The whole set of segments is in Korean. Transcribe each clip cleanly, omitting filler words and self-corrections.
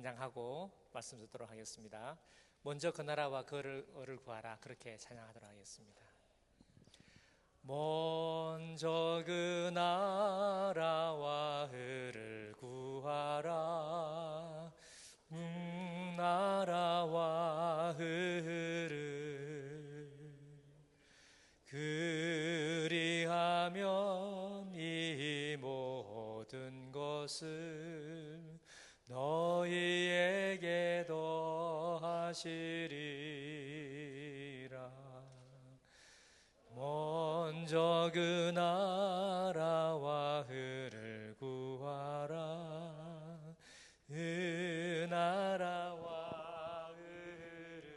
찬양하고 말씀 듣도록 하겠습니다. 먼저 그 나라와 그를 구하라, 그렇게 찬양하도록 하겠습니다. 먼저 그 나라와 그를 구하라, 나라와 그를 그리하면 이 모든 것을 너희에게 더하시리라. 먼저 그 나라와 그를 구하라, 그 나라와 그를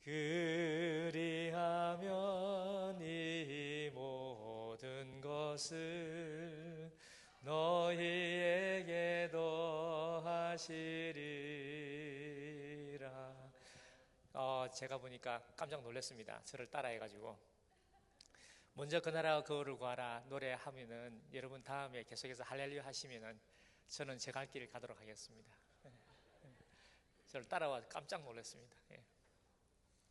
그리하면 이 모든 것을 너희에게 더하시리라. 제가 보니까 깜짝 놀랐습니다. 저를 따라해가지고. 먼저 그 나라와 그를 구하라 노래하면은 여러분 다음에 계속해서 할렐루야 하시면은 저는 제 갈 길을 가도록 하겠습니다. 저를 따라와 깜짝 놀랐습니다.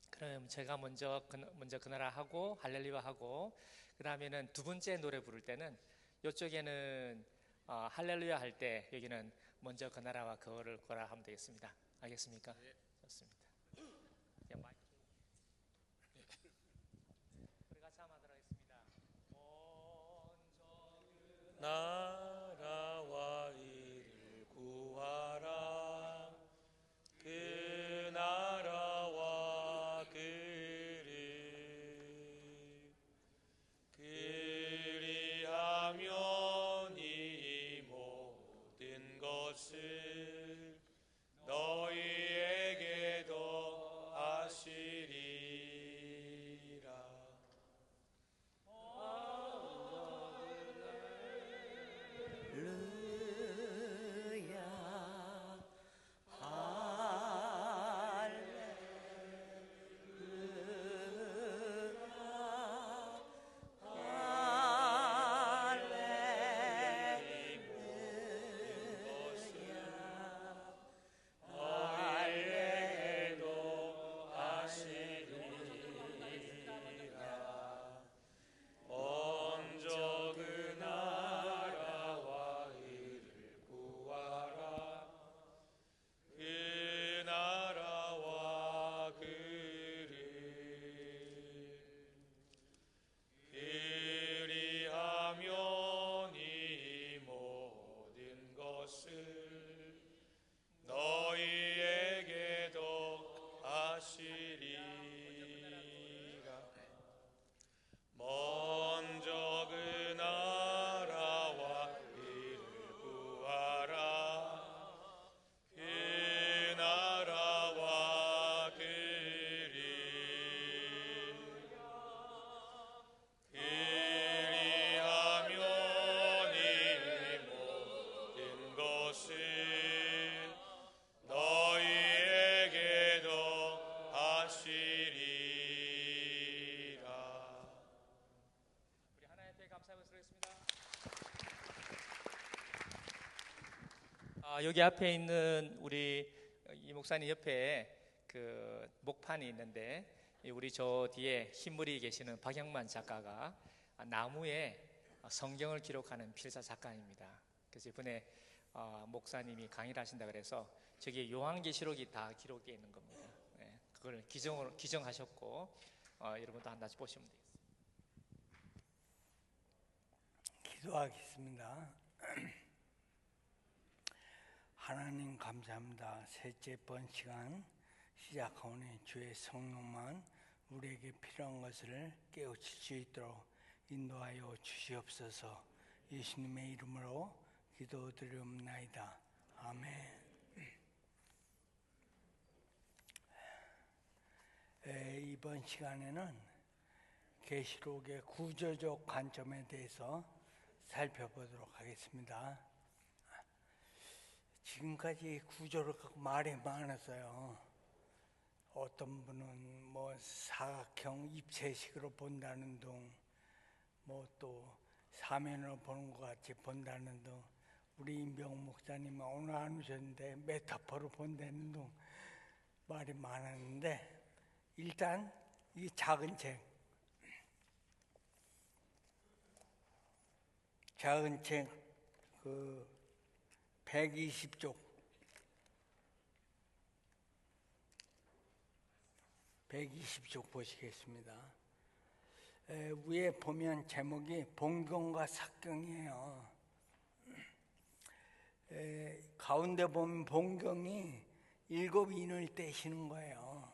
그럼 제가 먼저 그 나라 하고 할렐루야 하고, 그 다음에는 두 번째 노래 부를 때는 이쪽에는 할렐루야 할 때 여기는 먼저 그 나라와 그를 구하라 하면 되겠습니다. 알겠습니까? 네. 좋습니다. 우리 같이 한번 하도록 하겠습니다. 먼저 그 나라와 이를 구하라, 그 나라와 그를 그리하면 이 모든 것을 너희에게 더하시리라. 먼저 그 나라와 이를 구하라, 그 나라와 그를 그리하면 이 모든 것을 너희에게 더하시리라. 먼저 그 나라와 이를 구하라, 그 나라와 그를 그리하면 이 모든 것을 너희에게 더하시리라. 우리 하나님께 감사하고 드리겠습니다. 여기 앞에 있는 우리 이 목사님 옆에 그 목판이 있는데, 우리 저 뒤에 흰물이 계시는 박영만 작가가 나무에 성경을 기록하는 필사 작가입니다. 그래서 이번에 목사님이 강의를 하신다 그래서 저기 요한계시록이 다 기록되어 있는 겁니다. 그걸 기정하셨고 여러분도 하나씩 보시면 되겠습니다. 기도하겠습니다. 하나님 감사합니다. 셋째 번 시간 시작하오니 주의 성령만 우리에게 필요한 것을 깨우칠 수 있도록 인도하여 주시옵소서. 예수님의 이름으로 기도드리옵나이다. 아멘. 이번 시간에는 계시록의 구조적 관점에 대해서 살펴보도록 하겠습니다. 지금까지 구조를 갖고 말이 많았어요. 어떤 분은 뭐 사각형 입체식으로 본다는 둥, 뭐 또 사면으로 보는 것 같이 본다는 둥, 우리 임병호 목사님 오늘 안 오셨는데 메타포로 본다는 둥 말이 많았는데, 일단 이 작은 책 그 120쪽 보시겠습니다. 위에 보면 제목이 봉경과 삭경이에요. 가운데 보면 봉경이 7인을 떼시는 거예요.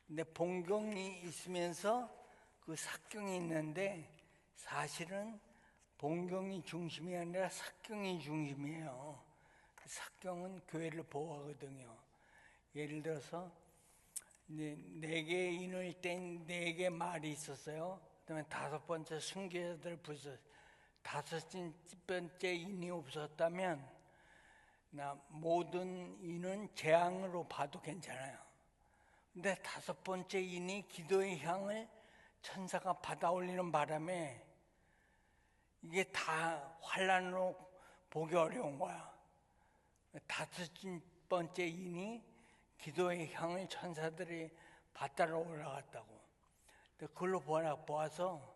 근데 봉경이 있으면서 그 삭경이 있는데, 사실은 봉경이 중심이 아니라 삭경이 중심이에요. 삭경은 교회를 보호하거든요. 예를 들어서 4개의 인을 뗀 4개 말이 있었어요. 그다음에 5번째 순교자들 부서 5번째 인이 없었다면 모든 인은 재앙으로 봐도 괜찮아요. 근데 5번째 인이 기도의 향을 천사가 받아 올리는 바람에 이게 다 환난으로 보기 어려운 거야. 5번째 인이 기도의 향을 천사들이 받들어 올라갔다고. 그걸로 보아서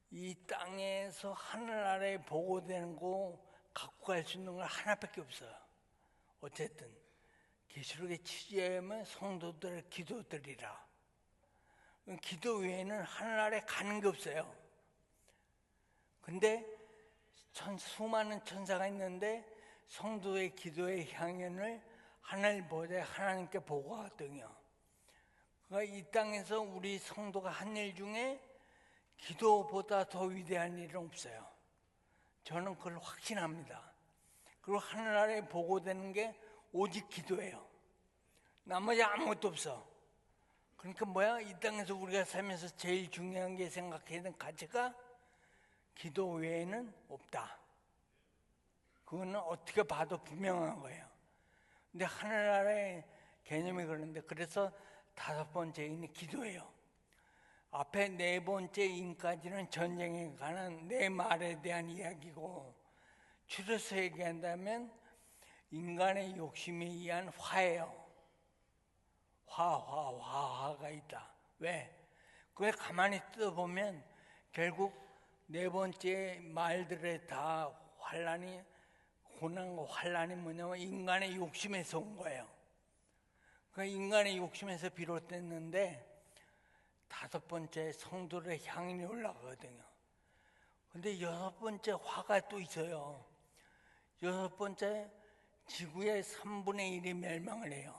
이 땅에서 하늘 아래에 보고되는 거 갖고 갈 수 있는 건 하나밖에 없어요. 어쨌든 계시록의 취지하면 성도들의 기도들이라. 기도 외에는 하늘 아래 가는 게 없어요. 근데 수많은 천사가 있는데 성도의 기도의 향연을 하늘 보좌에 하나님께 보고하거든요. 그러니까 이 땅에서 우리 성도가 한 일 중에 기도보다 더 위대한 일은 없어요. 저는 그걸 확신합니다. 그리고 하늘 아래 보고되는 게 오직 기도예요. 나머지 아무것도 없어. 그러니까 뭐야? 이 땅에서 우리가 살면서 제일 중요한 게 생각해야 되는 가치가 기도 외에는 없다. 그거는 어떻게 봐도 분명한 거예요. 근데 하늘 아래 개념이 그런데, 그래서 5번째 인이 기도예요. 앞에 4번째 인까지는 전쟁에 관한 4말에 대한 이야기고, 줄여서 얘기한다면 인간의 욕심에 의한 화예요. 화가 있다. 왜? 그걸 가만히 뜯어보면 결국 4번째 말들의 다 고난과 환난이 뭐냐면 인간의 욕심에서 온 거예요. 그러니까 인간의 욕심에서 비롯됐는데 5번째 성도의 향연이 올라가거든요. 근데 6번째 화가 또 있어요. 6번째 지구의 3분의 1이 멸망을 해요.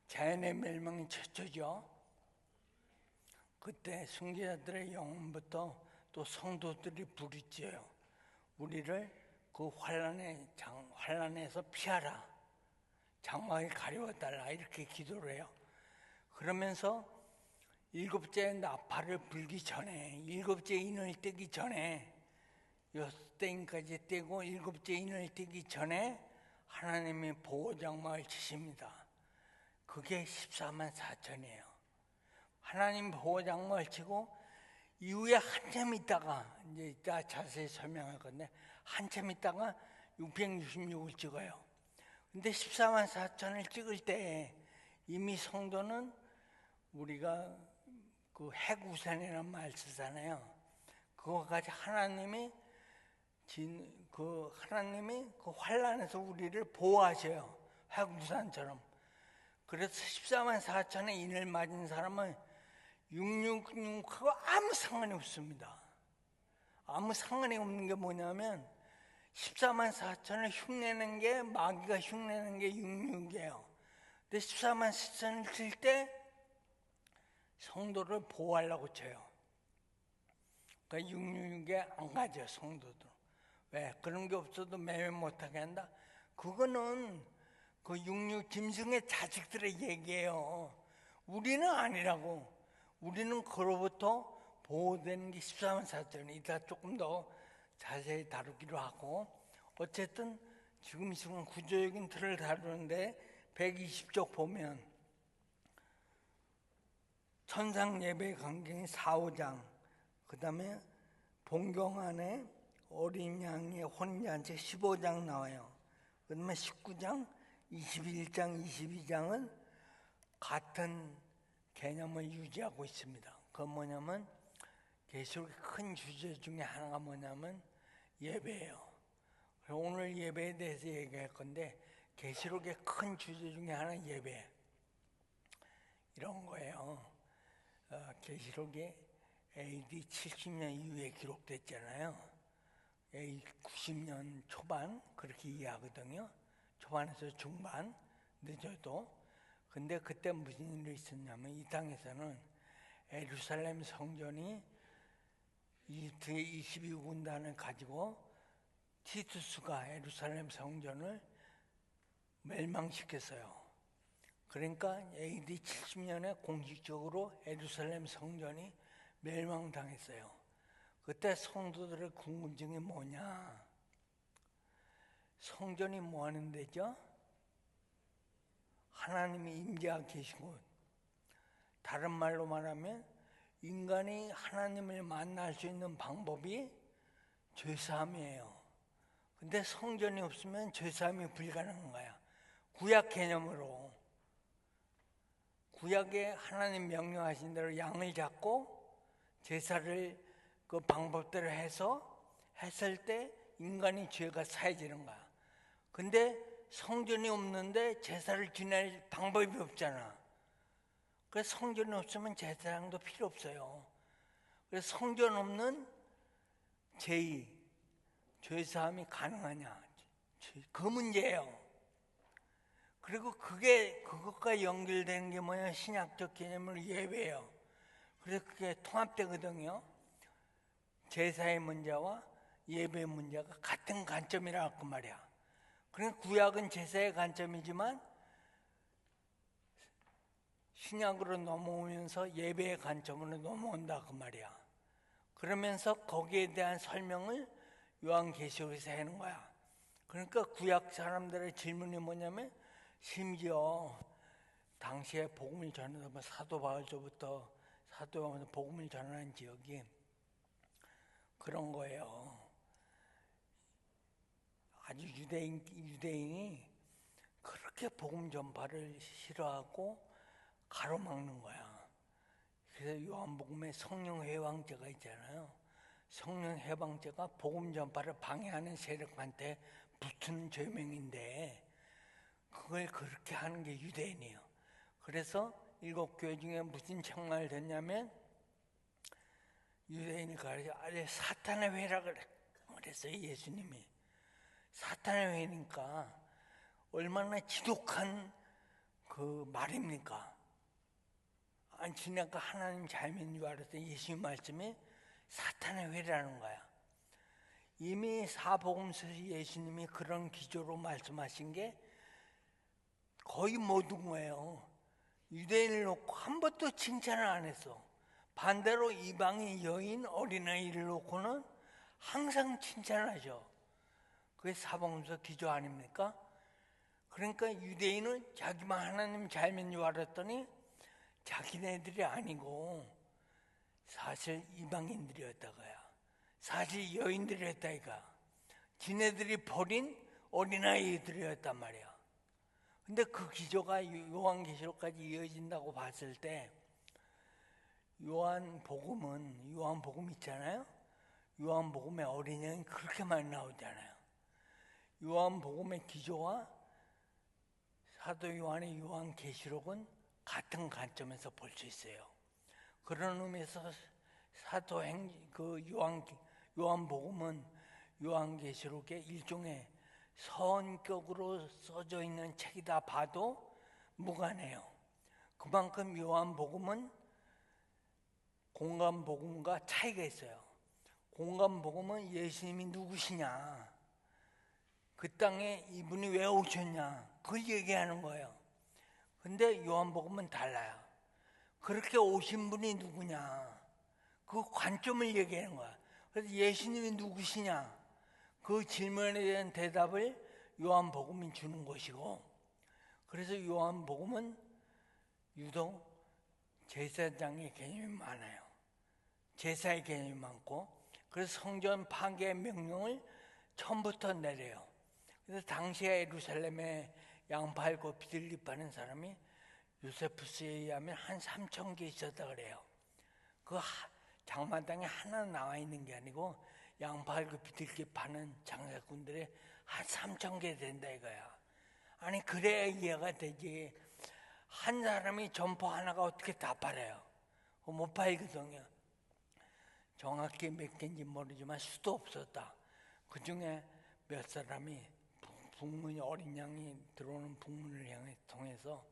자연의 멸망이 최초죠. 그때 순교자들의 영혼부터 또 성도들이 부르짖어요. 우리를 그 환난에서 피하라. 장막에 가려워달라. 이렇게 기도를 해요. 그러면서 7째 나팔을 불기 전에, 7째 인을 떼기 전에, 6대 인까지 떼고 7째 인을 떼기 전에 하나님이 보호장막을 치십니다. 그게 14만 4천이에요. 하나님 보호장막을 치고 이후에 한참 있다가, 이제 이따 자세히 설명할 건데, 한참 있다가 666을 찍어요. 근데 14만 4천을 찍을 때 이미 성도는 우리가 그 핵우산이라는 말 쓰잖아요. 그거까지 하나님이 그 환난에서 우리를 보호하셔요. 핵우산처럼. 그래서 14만 4천의 인을 맞은 사람은 666하고 아무 상관이 없습니다. 아무 상관이 없는 게 뭐냐면 14만 4천을 흉내낸 게, 마귀가 흉내낸 게 66이에요. 근데 14만 4천을 칠 때 성도를 보호하려고 쳐요. 그러니까 666에 안 가죠, 성도들. 왜? 그런 게 없어도 매매 못하게 한다? 그거는 그 66 짐승의 자식들의 얘기예요. 우리는 아니라고. 우리는 그로부터 보호되는 게 14만 4천. 이따 조금 더 자세히 다루기로 하고, 어쨌든 지금 이 순간 구조적인 틀을 다루는데 120쪽 보면 천상 예배 강경이 4, 5장, 그 다음에 본경 안에 어린 양의 혼인잔치 15장 나와요. 그러면 19장, 21장, 22장은 같은 개념을 유지하고 있습니다. 그건 뭐냐면 계시록의 큰 주제 중에 하나가 뭐냐면 예배예요. 오늘 예배에 대해서 얘기할 건데 계시록의 큰 주제 중에 하나는 예배. 이런 거예요. 계시록이 AD 70년 이후에 기록됐잖아요. AD 90년 초반 그렇게 이해하거든요. 초반에서 중반 늦어도. 근데 그때 무슨 일이 있었냐면 이 땅에서는 예루살렘 성전이 이집트의 22군단을 가지고 티투스가 예루살렘 성전을 멸망시켰어요. 그러니까 AD 70년에 공식적으로 예루살렘 성전이 멸망당했어요. 그때 성도들의 궁금증이 뭐냐? 성전이 뭐 하는 데죠? 하나님이 임재하고 계신 곳. 다른 말로 말하면 인간이 하나님을 만날 수 있는 방법이 죄사함이에요. 근데 성전이 없으면 죄사함이 불가능한 거야. 구약 개념으로. 구약에 하나님 명령하신 대로 양을 잡고 제사를 그 방법대로 했을 때 인간이 죄가 사해지는 거야. 근데 성전이 없는데 제사를 지낼 방법이 없잖아. 그래서 성전이 없으면 제사장도 필요 없어요. 그래서 성전 없는 죄사함이 가능하냐? 그 문제예요. 그리고 그것과 연결되는 게 뭐냐? 신약적 개념으로 예배예요. 그래서 그게 통합되거든요. 제사의 문제와 예배의 문제가 같은 관점이라고 그 말이야. 그러니까 구약은 제사의 관점이지만 신약으로 넘어오면서 예배의 관점으로 넘어온다 그 말이야. 그러면서 거기에 대한 설명을 요한계시록에서 하는 거야. 그러니까 구약 사람들의 질문이 뭐냐면 심지어 당시에 복음을 전하던 사도 바울서부터 사도 요한에서 복음을 전하는 지역이 그런 거예요. 아주 유대인이 그렇게 복음 전파를 싫어하고 가로막는 거야. 그래서 요한복음에 성령 해방죄가 있잖아요. 성령 해방죄가 복음 전파를 방해하는 세력한테 붙은 죄명인데 그걸 그렇게 하는 게 유대인이에요. 그래서 7교회 중에 무슨 책망을 듣냐면 유대인이 가르쳐 아래 사탄의 회라 그랬어요. 예수님이. 사탄의 회니까 얼마나 지독한 그 말입니까? 아니 지네가 하나님 잘 믿는 줄 알았더니 예수님 말씀이 사탄의 회라는 거야. 이미 사복음서에서 예수님이 그런 기조로 말씀하신 게 거의 모든 거예요. 유대인을 놓고 한 번도 칭찬을 안 했어. 반대로 이방인 여인 어린아이를 놓고는 항상 칭찬하죠. 그게 사복음서 기조 아닙니까? 그러니까 유대인은 자기만 하나님 잘 믿는 줄 알았더니 자기네들이 아니고 사실 이방인들이었다고요. 사실 여인들이었다 이가. 지네들이 버린 어린아이들이었단 말이야. 근데 그 기조가 요한계시록까지 이어진다고 봤을 때 요한복음 있잖아요. 요한복음에 어린 양이 그렇게 많이 나오잖아요. 요한복음의 기조와 사도 요한의 요한계시록은 같은 관점에서 볼 수 있어요. 그런 의미에서 요한복음은 요한계시록의 일종의 서원격으로 써져 있는 책이다 봐도 무관해요. 그만큼 요한복음은 공간복음과 차이가 있어요. 공간복음은 예수님이 누구시냐, 그 땅에 이분이 왜 오셨냐, 그걸 얘기하는 거예요. 근데 요한복음은 달라요. 그렇게 오신 분이 누구냐, 그 관점을 얘기하는 거야. 그래서 예수님이 누구시냐, 그 질문에 대한 대답을 요한복음이 주는 것이고, 그래서 요한복음은 유독 제사장의 개념이 많아요. 제사의 개념이 많고, 그래서 성전 파괴 명령을 처음부터 내려요. 그래서 당시에 예루살렘에 양팔고 비둘기 파는 사람이 요세푸스에 의하면 한 3,000개 있었다 그래요. 그 장마당에 하나 나와 있는 게 아니고 양팔고 비둘기 파는 장사꾼들이 한 3,000개 된다 이거야. 아니 그래야 이해가 되지. 한 사람이 점포 하나가 어떻게 다 팔아요? 못 팔거든요. 정확히 몇 개인지 모르지만 수도 없었다. 그 중에 몇 사람이 북문이 어린 양이 들어오는 북문을 향해 통해서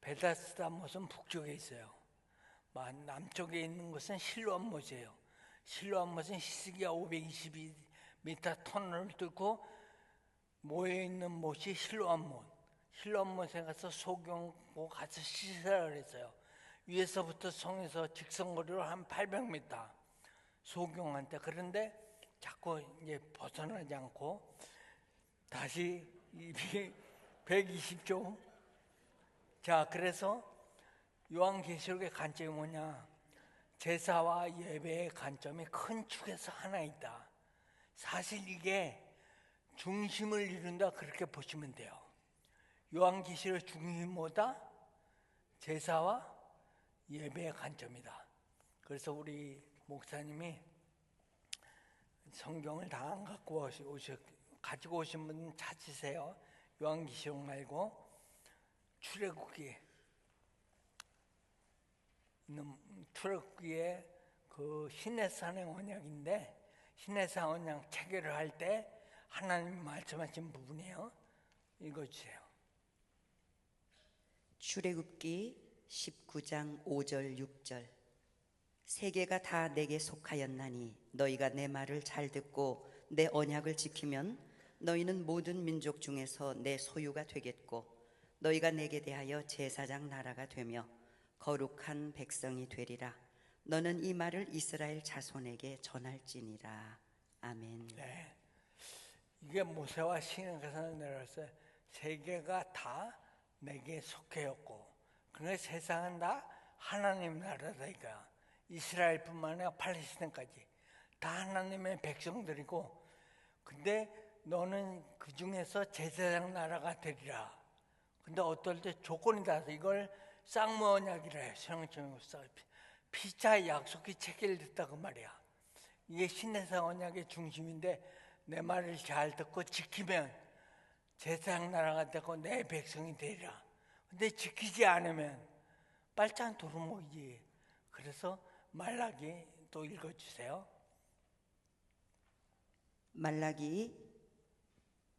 베다스다 못은 북쪽에 있어요. 남쪽에 있는 것은 실로암 못이에요. 실로암 못은 히스기야 522m 터널을 뚫고 모여있는 못이 실로암 못. 실로암 못에 가서 소경고 가서 씻으라 그랬어요. 위에서부터 성에서 직선거리로 한 800m 소경한테. 그런데 자꾸 이제 벗어나지 않고 다시 120조. 자, 그래서 요한계시록의 관점이 뭐냐? 제사와 예배의 관점이 큰 축에서 하나 있다. 사실 이게 중심을 이룬다 그렇게 보시면 돼요. 요한계시록 중심이 뭐다? 제사와 예배의 관점이다. 그래서 우리 목사님이 성경을 다 안 갖고 가지고 오신 분 찾으세요. 요한계시록 말고 출애굽기 출애굽기에 그 시내산의 언약인데 시내산 언약 체결을 할 때 하나님 말씀하신 부분이에요. 읽어주세요. 출애굽기 19장 5절 6절. 세계가 다 내게 속하였나니 너희가 내 말을 잘 듣고 내 언약을 지키면 너희는 모든 민족 중에서 내 소유가 되겠고 너희가 내게 대하여 제사장 나라가 되며 거룩한 백성이 되리라. 너는 이 말을 이스라엘 자손에게 전할지니라. 아멘. 네. 이게 모세와 신에게서 내려왔어요. 세계가 다 내게 속해였고, 그러니까 세상은 다 하나님 나라다 이거야. 이스라엘뿐만 아니라 팔레스타인까지 다 하나님의 백성들이고, 근데 너는 그 중에서 제사장 나라가 되리라. 근데 어떨 때 조건이 닿아서 이걸 쌍무 언약이라 해요. 성경적으로 피차 약속이 체결됐다 그 말이야. 이게 신해상 언약의 중심인데 내 말을 잘 듣고 지키면 제사장 나라가 되고 내 백성이 되리라. 근데 지키지 않으면 빨짱 도루묵이지. 그래서 말라기 또 읽어주세요. 말라기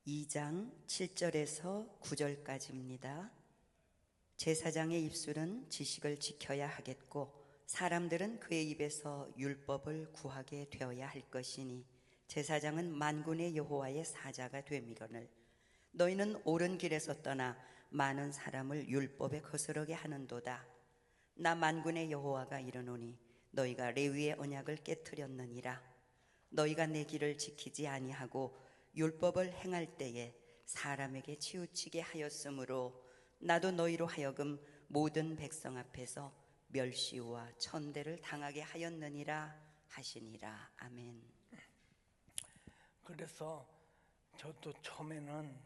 2장 7절에서 9절까지입니다. 제사장의 입술은 지식을 지켜야 하겠고 사람들은 그의 입에서 율법을 구하게 되어야 할 것이니 제사장은 만군의 여호와의 사자가 됨이거늘 너희는 옳은 길에서 떠나 많은 사람을 율법에 거스르게 하는도다. 나 만군의 여호와가 이르노니 너희가 레위의 언약을 깨뜨렸느니라. 너희가 내 길을 지키지 아니하고 율법을 행할 때에 사람에게 치우치게 하였으므로 나도 너희로 하여금 모든 백성 앞에서 멸시와 천대를 당하게 하였느니라 하시니라. 아멘. 그래서 저도 처음에는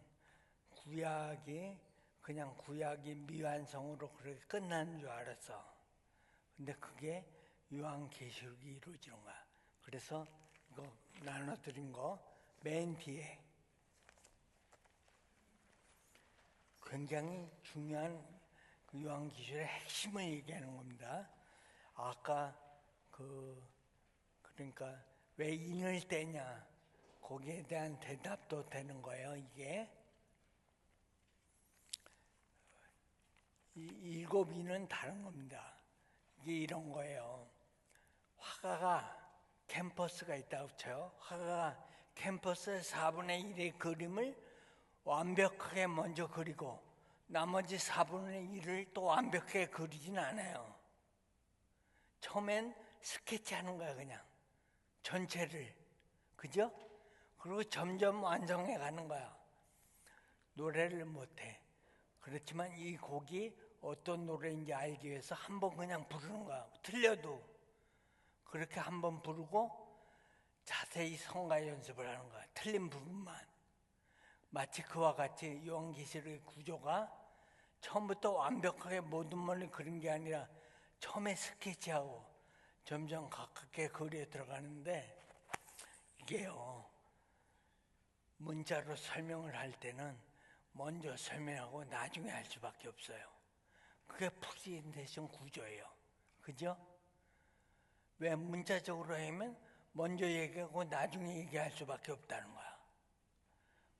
구약이 그냥 구약이 미완성으로 그렇게 끝나는 줄 알았어. 근데 그게 요한계시록이 이루어지는 거야. 그래서 이거 나눠드린 거 맨 뒤에 굉장히 중요한 그 요한계시록의 핵심을 얘기하는 겁니다. 아까 그러니까 왜 인을 떼냐 거기에 대한 대답도 되는 거예요. 이게 이 7인은 다른 겁니다. 이게 이런 거예요. 화가가 캔버스가 있다고 쳐요. 화가가 캔버스의 4분의 1의 그림을 완벽하게 먼저 그리고 나머지 4분의 1을 또 완벽하게 그리진 않아요. 처음엔 스케치하는 거야. 그냥 전체를. 그죠? 그리고 점점 완성해 가는 거야. 노래를 못해. 그렇지만 이 곡이 어떤 노래인지 알기 위해서 한번 그냥 부르는 거야. 틀려도 그렇게 한번 부르고 자세히 성가 연습을 하는 거야. 틀린 부분만. 마치 그와 같이 요한계시록의 구조가 처음부터 완벽하게 모든 멀리 그린 게 아니라 처음에 스케치하고 점점 가깝게 그려 들어가는데, 이게요, 문자로 설명을 할 때는 먼저 설명하고 나중에 할 수밖에 없어요. 그게 프레젠테이션 구조예요. 그죠? 왜 문자적으로 하면 먼저 얘기하고 나중에 얘기할 수밖에 없다는 거야.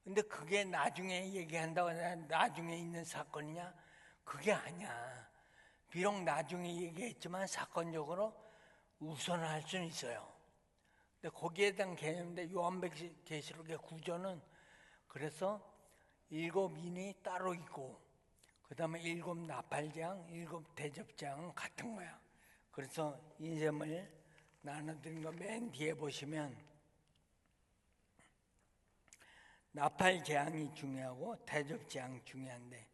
근데 그게 나중에 얘기한다고 나중에 있는 사건이냐? 그게 아니야. 비록 나중에 얘기했지만 사건적으로 우선할 수는 있어요. 근데 거기에 대한 개념인데, 요한계시록의 구조는 그래서 7인이 따로 있고, 그 다음에 7 나팔장, 7 대접장은 같은 거야. 그래서 인셈을 나눠드린 거 맨 뒤에 보시면 나팔재앙이 중요하고 대접재앙 중요한데,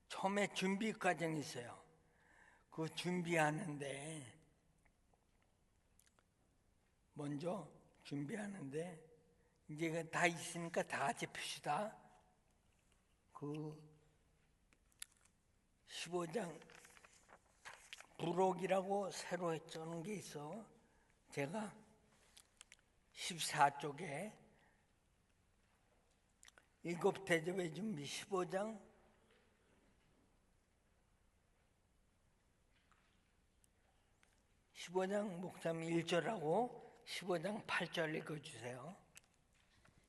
처음에 준비 과정이 있어요. 그 준비하는데, 먼저 준비하는데, 이제 다 있으니까 다 같이 봅시다. 그 15장 부록이라고 새로 써놓은 게 있어. 제가 14쪽에 7 대접의 준비 15장 15장 목사님 1절하고 15장 8절 읽어주세요.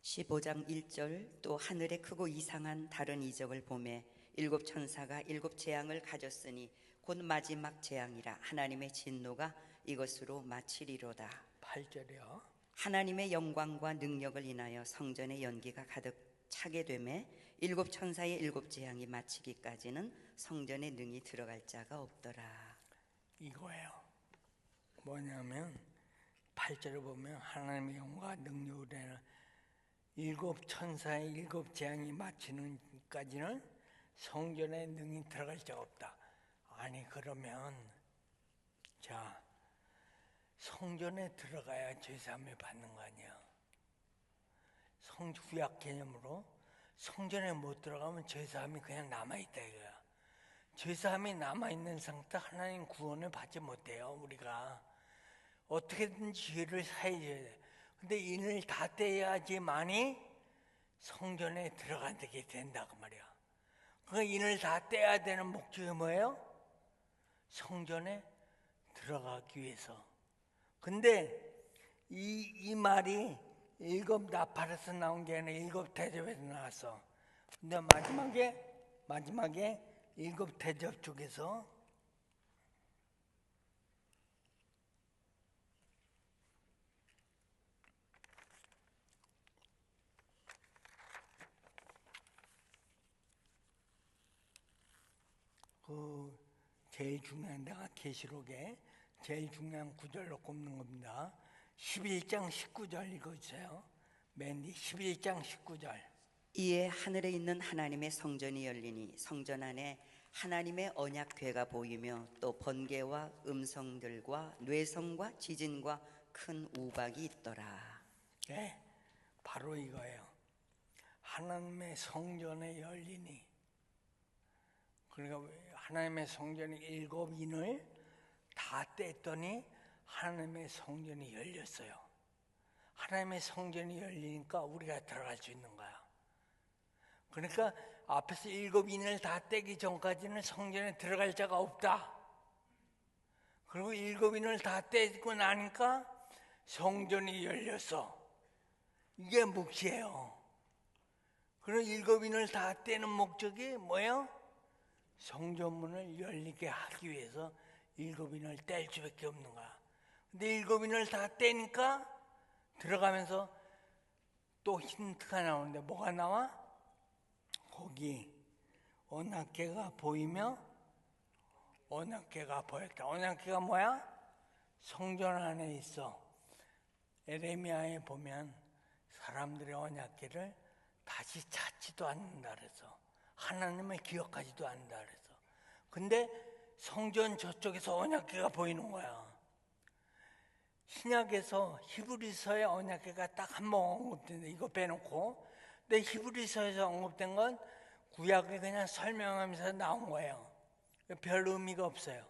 15장 1절. 또 하늘에 크고 이상한 다른 이적을 보매 7 천사가 7 재앙을 가졌으니 곧 마지막 재앙이라. 하나님의 진노가 이것으로 마치리로다. 8절이요. 하나님의 영광과 능력을 인하여 성전의 연기가 가득 차게 되매 7 천사의 7 재앙이 마치기까지는 성전에 능히 들어갈 자가 없더라. 이거예요. 뭐냐면 8절을 보면 하나님의 영광과 능력을 인하여 7 천사의 7 재앙이 마치는까지는 성전에 능히 들어갈 자가 없다. 아니, 그러면 자, 성전에 들어가야 죄사함을 받는 거 아니야. 구약 개념으로 성전에 못 들어가면 죄사함이 그냥 남아있다 이거야. 죄사함이 남아있는 상태 하나님 구원을 받지 못해요. 우리가 어떻게든지 죄를 사해줘야 돼. 근데 인을 다 떼야지만이 성전에 들어가게 된다 그 말이야. 그 인을 다 떼야 되는 목적이 뭐예요? 성전에 들어가기 위해서. 근데 이 말이 7 나팔에서 나온 게 아니라 7 대접에서 나왔어. 근데 마지막에 7 대접 쪽에서 그 제일 중요한 데가 계시록에 제일 중요한 구절로 꼽는 겁니다. 11장 19절 읽어주세요. 맨 뒤 11장 19절. 이에 하늘에 있는 하나님의 성전이 열리니 성전 안에 하나님의 언약궤가 보이며 또 번개와 음성들과 뇌성과 지진과 큰 우박이 있더라. 네, 바로 이거예요. 하나님의 성전에 열리니. 그러니까 하나님의 성전이 7인을 다 뗐더니 하나님의 성전이 열렸어요. 하나님의 성전이 열리니까 우리가 들어갈 수 있는 거야. 그러니까 앞에서 7인을 다 떼기 전까지는 성전에 들어갈 자가 없다. 그리고 7인을 다 떼고 나니까 성전이 열렸어. 이게 묵시예요. 그리고 7인을 다 떼는 목적이 뭐예요? 성전문을 열리게 하기 위해서 7인을 뗄 수밖에 없는 거야. 근데 7인을 다 떼니까 들어가면서 또 힌트가 나오는데 뭐가 나와? 거기 언약궤가 보이며 언약궤가 보였다. 언약궤가 뭐야? 성전 안에 있어. 에레미야에 보면 사람들의 언약궤를 다시 찾지도 않는다 그래서 하나님을 기억하지도 않는다 그래서. 근데 성전 저쪽에서 언약궤가 보이는 거야. 신약에서 히브리서에 언약궤가 딱 한 번 언급된다. 이거 빼놓고. 근데 히브리서에서 언급된 건 구약에 그냥 설명하면서 나온 거예요. 별 의미가 없어요.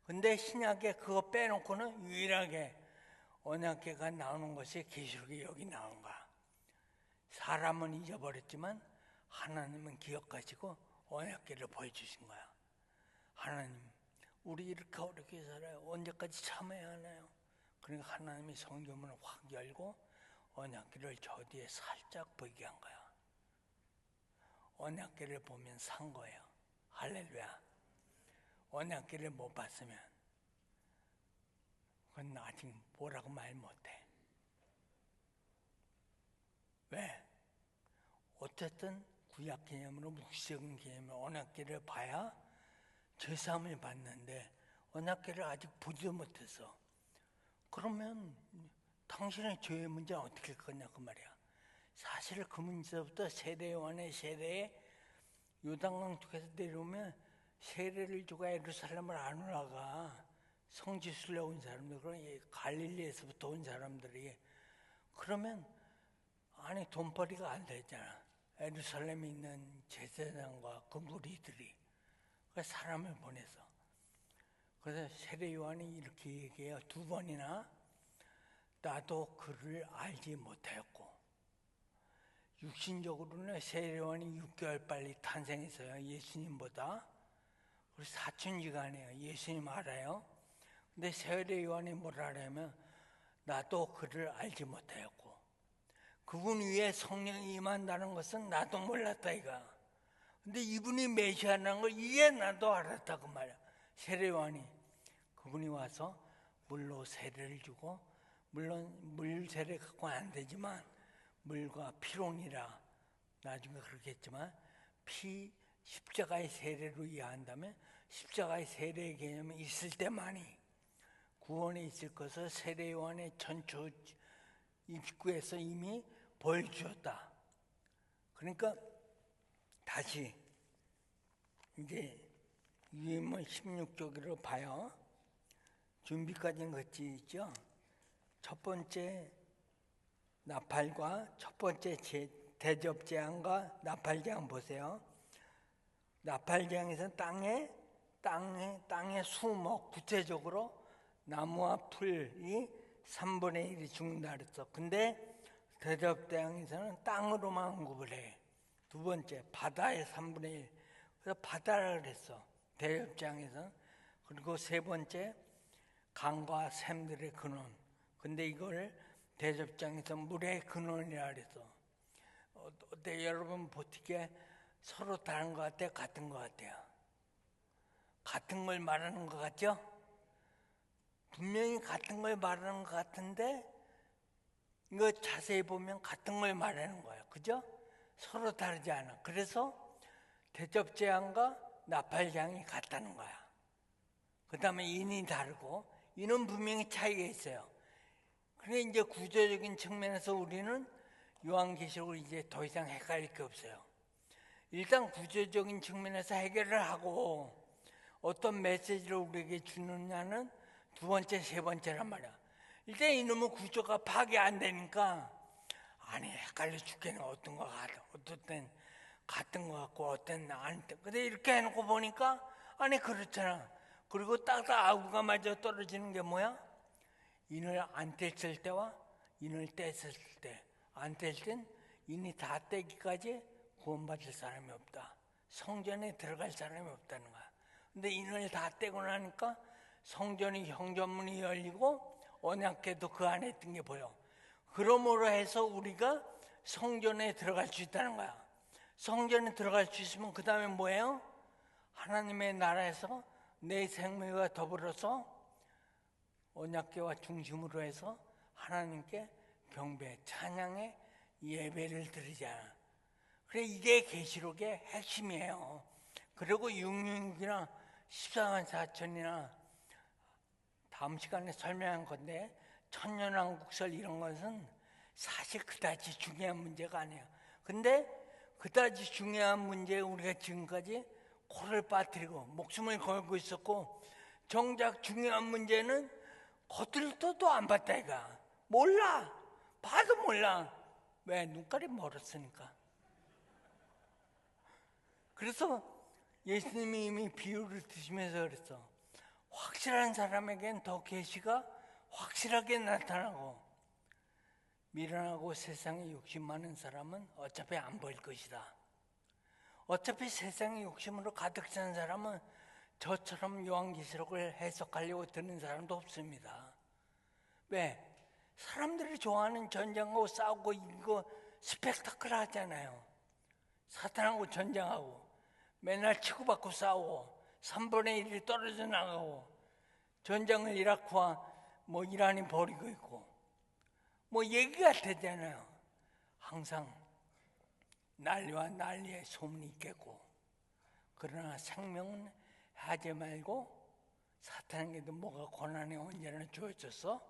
근데 신약에 그거 빼놓고는 유일하게 언약궤가 나오는 것이 계시록에 여기 나온 거야. 사람은 잊어버렸지만 하나님은 기억하시고 언약궤를 보여주신 거야. 하나님, 우리 이렇게 어렵게 살아요. 언제까지 참아야 하나요? 그러니까 하나님이 성경문을 확 열고 언약궤를 저 뒤에 살짝 보이게 한 거야. 언약궤를 보면 산 거예요. 할렐루야. 언약궤를 못 봤으면 그건 아직 뭐라고 말 못해. 왜? 어쨌든 구약 개념으로 묵시적인 개념으로 언약궤를 봐야 죄사함을 받는데 언약궤를 아직 보지도 못해서 그러면 당신의 죄의 문제는 어떻게 할 거냐 그 말이야. 사실 그 문제부터 세례요한의 세례에 요단강 쪽에서 내려오면 세례를 주고 예루살렘을 안 올라가. 성지순례 온 사람들, 그런 갈릴리에서부터 온 사람들이. 그러면 아니 돈벌이가 안 되잖아. 예루살렘에 있는 제사장과 그 무리들이 그 사람을 보내서. 그래서 세례 요한이 이렇게 얘기해요. 2번이나 나도 그를 알지 못하였고. 육신적으로는 세례 요한이 6개월 빨리 탄생했어요. 예수님보다. 그리고 사춘기간이에요. 예수님 알아요. 근데 세례 요한이 뭐라 하냐면 나도 그를 알지 못하였고 그분 위에 성령이 임한다는 것은 나도 몰랐다 이가. 근데 이분이 메시아라는 걸 이제 나도 알았다고 말이야. 세례 요한이. 그분이 와서 물로 세례를 주고, 물론 물 세례 갖고는 안 되지만 물과 피론이라 나중에 그렇겠지만 십자가의 세례로 이해한다면 십자가의 세례의 개념이 있을 때만이 구원에 있을 것을 세례 요한의 전초 입구에서 이미 보여주었다. 그러니까 다시 이제 유인문 16쪽으로 봐요. 준비까지는 같이 있죠. 첫 번째 나팔과 첫 번째 대접재앙과 나팔재앙 보세요. 나팔재앙에서는 땅의 수목, 구체적으로 나무와 풀이 3분의 1이 죽는다 그랬어. 근데 대접재앙에서는 땅으로만 언급을 해. 두 번째 바다의 3분의 1. 그래서 바다라 그랬어. 대접재앙에서는. 그리고 세 번째 강과 샘들의 근원. 근데 이걸 대접장에서 물의 근원이라 그래서 어때 여러분 보티게 서로 다른 것 같아요? 같은 것 같아요? 같은 걸 말하는 것 같죠? 분명히 같은 걸 말하는 것 같은데 이거 자세히 보면 같은 걸 말하는 거예요. 그죠? 서로 다르지 않아. 그래서 대접재앙과 나팔재앙이 같다는 거야. 그 다음에 인이 다르고 인은 분명히 차이가 있어요. 그래 이제 구조적인 측면에서 우리는 요한계시록을 이제 더 이상 헷갈릴 게 없어요. 일단 구조적인 측면에서 해결을 하고 어떤 메시지를 우리에게 주느냐는 두 번째, 세 번째란 말이야. 일단 이놈의 구조가 파괴 안 되니까 아니 헷갈려 죽겠네. 어떤 거 같아. 어떤 땐 같은 거 같고 어떤 안 돼. 근데 이렇게 해놓고 보니까 아니 그렇잖아. 그리고 딱딱 아구가 맞아 떨어지는 게 뭐야? 인을 안 뗐을 때와 인을 뗐을 때. 안 뗄 땐 인이 다 떼기까지 구원받을 사람이 없다. 성전에 들어갈 사람이 없다는 거야. 근데 인을 다 떼고 나니까 성전이 형전문이 열리고 언약궤도 그 안에 있던 게 보여. 그러므로 해서 우리가 성전에 들어갈 수 있다는 거야. 성전에 들어갈 수 있으면 그 다음에 뭐예요? 하나님의 나라에서 내 생명과 더불어서 언약궤와 중심으로 해서 하나님께 경배, 찬양의 예배를 드리잖아. 그래 이게 계시록의 핵심이에요. 그리고 666이나 14만 4천이나 다음 시간에 설명한 건데 천년왕국설 이런 것은 사실 그다지 중요한 문제가 아니에요. 근데 그다지 중요한 문제에 우리가 지금까지 코를 빠뜨리고 목숨을 걸고 있었고 정작 중요한 문제는 거들떠도 안 봤다 이가. 몰라. 봐도 몰라. 왜? 눈깔이 멀었으니까. 그래서 예수님이 이미 비유를 드시면서 그랬어. 확실한 사람에겐 더 계시가 확실하게 나타나고, 미련하고 세상에 욕심 많은 사람은 어차피 안 보일 것이다. 어차피 세상의 욕심으로 가득 찬 사람은 저처럼 요한계시록을 해석하려고 드는 사람도 없습니다. 왜? 사람들이 좋아하는 전쟁하고 싸우고 이거 스펙타클 하잖아요. 사탄하고 전쟁하고 맨날 치고받고 싸우고 3분의 1이 떨어져 나가고 전쟁을 이라크와 이란이 벌이고 있고 얘기 같았잖아요. 항상 난리와 난리의 소문이 있겠고, 그러나 생명은 하지 말고 사탄에게도 뭐가 고난이 언제나 주어졌어?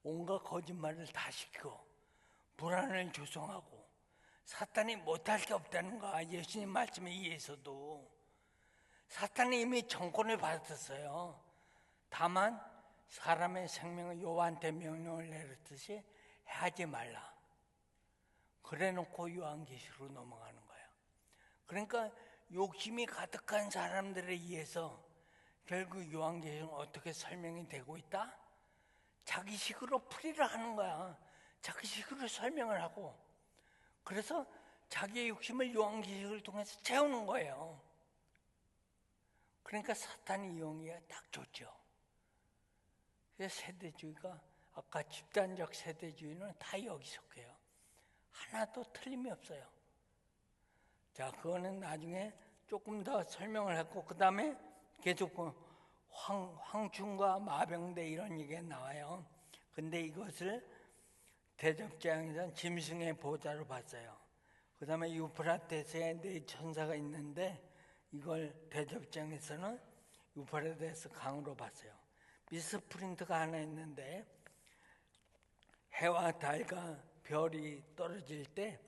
온갖 거짓말을 다 시키고 불안을 조성하고 사탄이 못할 게 없다는 거야. 예수님 말씀에 의해서도 사탄이 이미 정권을 받았어요. 다만 사람의 생명을 요한한테 명령을 내렸듯이 하지 말라. 그래놓고 요한계시로 넘어가는 거야. 그러니까 욕심이 가득한 사람들에 의해서 결국 요한계시는 어떻게 설명이 되고 있다? 자기식으로 풀이를 하는 거야. 자기식으로 설명을 하고, 그래서 자기의 욕심을 요한계시를 통해서 채우는 거예요. 그러니까 사탄이 이용이야 딱 좋죠. 그래서 세대주의가, 아까 집단적 세대주의는 다 여기 속해요. 하나도 틀림이 없어요. 자, 그거는 나중에 조금 더 설명을 했고, 그 다음에 계속 황충과 마병대 이런 얘기가 나와요. 근데 이것을 대접장에서 짐승의 보좌로 봤어요. 그 다음에 유프라테스에 네 천사가 있는데 이걸 대접장에서는 유프라테스 강으로 봤어요. 미스프린트가 하나 있는데 해와 달과 별이 떨어질 때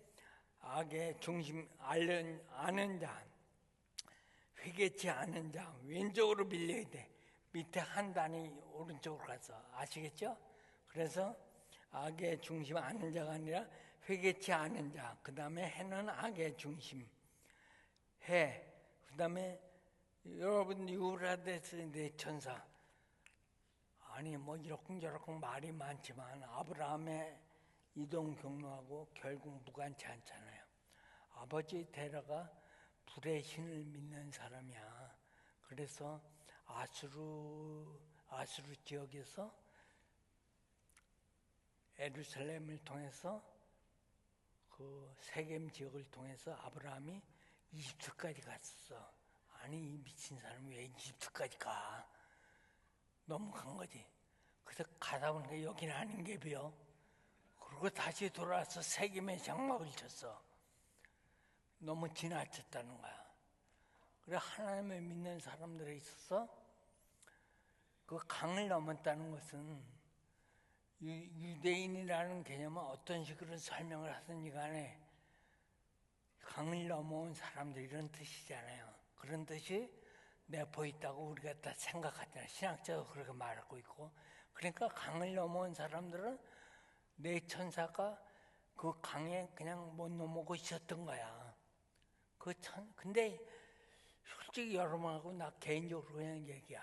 악의 중심 아는 자, 회개치 않은 자 왼쪽으로 밀려야 돼. 밑에 한 단이 오른쪽으로 가서, 아시겠죠? 그래서 악의 중심 아는 자가 아니라 회개치 않은 자. 그 다음에 해는 악의 중심 해. 그 다음에 여러분 유브라데스 네 천사. 아니 이러쿵저러쿵 말이 많지만 아브라함의 이동 경로하고 결국 무관치 않잖아요. 아버지 데려가 불의 신을 믿는 사람이야. 그래서 아수르 지역에서 예루살렘을 통해서 그 세겜 지역을 통해서 아브라함이 이집트까지 갔었어. 아니 이 미친 사람이 왜 이집트까지 가? 너무 간 거지. 그래서 가다 보니까 여기는 아닌 게 비어. 그리고 다시 돌아와서 세겜의 장막을 쳤어. 너무 지나쳤다는 거야. 그래 하나님을 믿는 사람들에 있어서 그 강을 넘었다는 것은 유대인이라는 개념은 어떤 식으로 설명을 하든지 간에 강을 넘어온 사람들 이런 뜻이잖아요. 그런 뜻이 내포 있다고 우리가 다 생각하잖아요. 신학자도 그렇게 말하고 있고. 그러니까 강을 넘어온 사람들은 네 천사가 그 강에 그냥 못 넘어오고 있었던 거야. 근데 솔직히 여러분하고 나 개인적으로 그냥 얘기야.